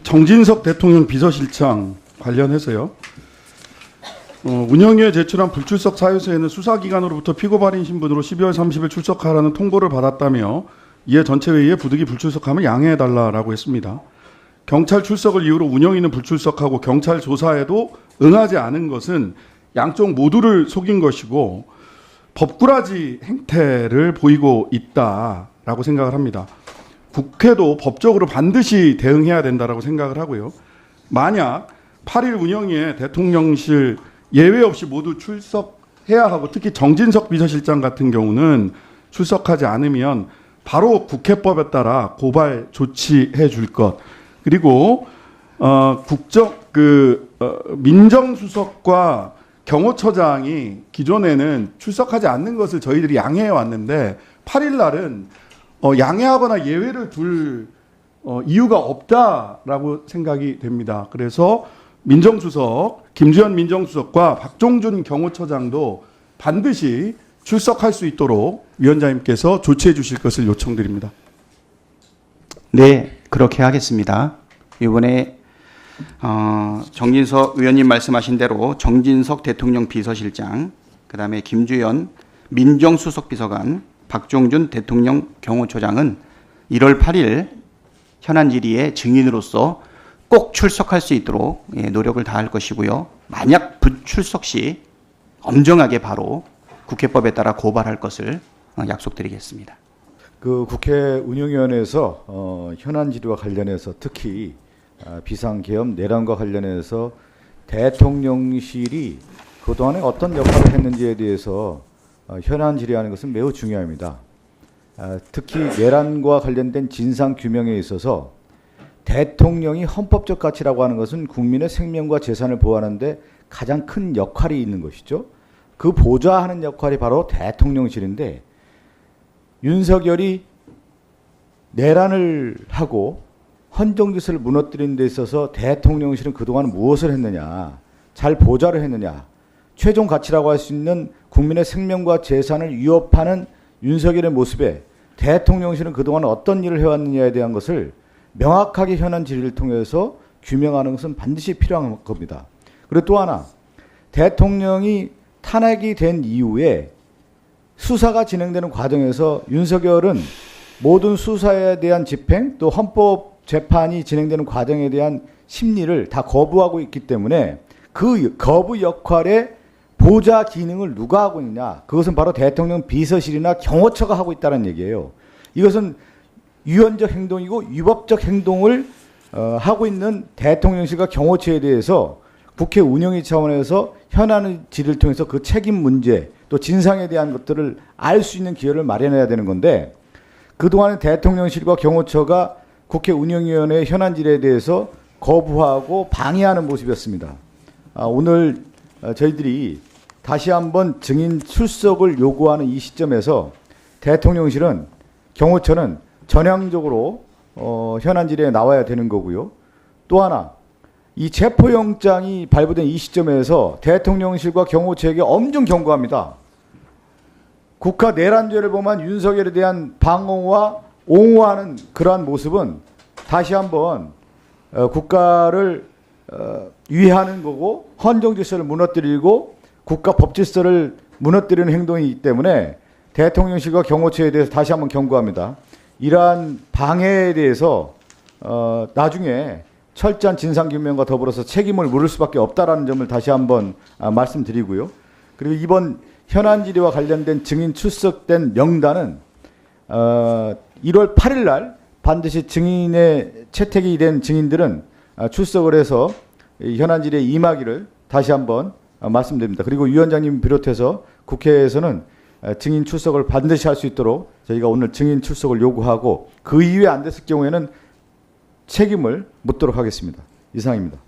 정진석 대통령 비서실장 관련해서요. 운영위에 제출한 불출석 사유서에는 수사기관으로부터 피고 발인 신분으로 12월 30일 출석하라는 통보를 받았다며 이에 전체회의에 부득이 불출석하면 양해해달라고 했습니다. 경찰 출석을 이유로 운영위는 불출석하고 경찰 조사에도 응하지 않은 것은 양쪽 모두를 속인 것이고 법꾸라지 행태를 보이고 있다라고 생각을 합니다. 국회도 법적으로 반드시 대응해야 된다라고 생각을 하고요. 만약 8일 운영위에 대통령실 예외 없이 모두 출석해야 하고 특히 정진석 비서실장 같은 경우는 출석하지 않으면 바로 국회법에 따라 고발 조치해 줄 것. 그리고 민정수석과 경호처장이 기존에는 출석하지 않는 것을 저희들이 양해해 왔는데 8일 날은 양해하거나 예외를 둘 이유가 없다라고 생각이 됩니다. 그래서 민정수석, 김주현 민정수석과 박종준 경호처장도 반드시 출석할 수 있도록 위원장님께서 조치해 주실 것을 요청드립니다. 네, 그렇게 하겠습니다. 이번에 정진석 의원님 말씀하신 대로 정진석 대통령 비서실장, 그다음에 김주현 민정수석 비서관, 박종준 대통령 경호처장은 1월 8일 현안 질의의 증인으로서 꼭 출석할 수 있도록 노력을 다할 것이고요. 만약 불출석 시 엄정하게 바로 국회법에 따라 고발할 것을 약속드리겠습니다. 그 국회 운영위원회에서 현안 질의와 관련해서 특히 비상계엄 내란과 관련해서 대통령실이 그동안에 어떤 역할을 했는지에 대해서 현안 질의하는 것은 매우 중요합니다. 특히 내란과 관련된 진상 규명에 있어서 대통령이 헌법적 가치라고 하는 것은 국민의 생명과 재산을 보호하는데 가장 큰 역할이 있는 것이죠. 그 보좌하는 역할이 바로 대통령실인데 윤석열이 내란을 하고 헌정질서를 무너뜨리는 데 있어서 대통령실은 그동안 무엇을 했느냐, 잘 보좌를 했느냐, 최종 가치라고 할 수 있는 국민의 생명과 재산을 위협하는 윤석열의 모습에 대통령실은 그동안 어떤 일을 해왔느냐에 대한 것을 명확하게 현안 질의를 통해서 규명하는 것은 반드시 필요한 겁니다. 그리고 또 하나, 대통령이 탄핵이 된 이후에 수사가 진행되는 과정에서 윤석열은 모든 수사에 대한 집행 또 헌법 재판이 진행되는 과정에 대한 심리를 다 거부하고 있기 때문에 그 거부 역할의 보좌 기능을 누가 하고 있느냐, 그것은 바로 대통령 비서실이나 경호처가 하고 있다는 얘기예요. 이것은 위헌적 행동이고 위법적 행동을 하고 있는 대통령실과 경호처에 대해서 국회 운영위 차원에서 현안 질의를 통해서 그 책임 문제 또 진상에 대한 것들을 알 수 있는 기회를 마련해야 되는 건데 그동안 대통령실과 경호처가 국회 운영위원회의 현안 질의에 대해서 거부하고 방해하는 모습이었습니다. 오늘 저희들이 다시 한번 증인 출석을 요구하는 이 시점에서 대통령실은 경호처는 전향적으로 현안 질의에 나와야 되는 거고요. 또 하나, 이 체포영장이 발부된 이 시점에서 대통령실과 경호처에게 엄중 경고합니다. 국가 내란죄를 범한 윤석열에 대한 방어와 옹호하는 그러한 모습은 다시 한번 국가를 위해하는 거고 헌정질서를 무너뜨리고 국가 법질서를 무너뜨리는 행동이기 때문에 대통령실과 경호처에 대해서 다시 한번 경고합니다. 이러한 방해에 대해서 나중에 철저한 진상규명과 더불어서 책임을 물을 수밖에 없다라는 점을 다시 한번 말씀드리고요. 그리고 이번 현안 질의와 관련된 증인 출석된 명단은 1월 8일 날 반드시 증인의 채택이 된 증인들은 출석을 해서 현안 질의에 임하기를 다시 한번 말씀드립니다. 그리고 위원장님 비롯해서 국회에서는 증인 출석을 반드시 할 수 있도록 저희가 오늘 증인 출석을 요구하고 그 이후에 안 됐을 경우에는 책임을 묻도록 하겠습니다. 이상입니다.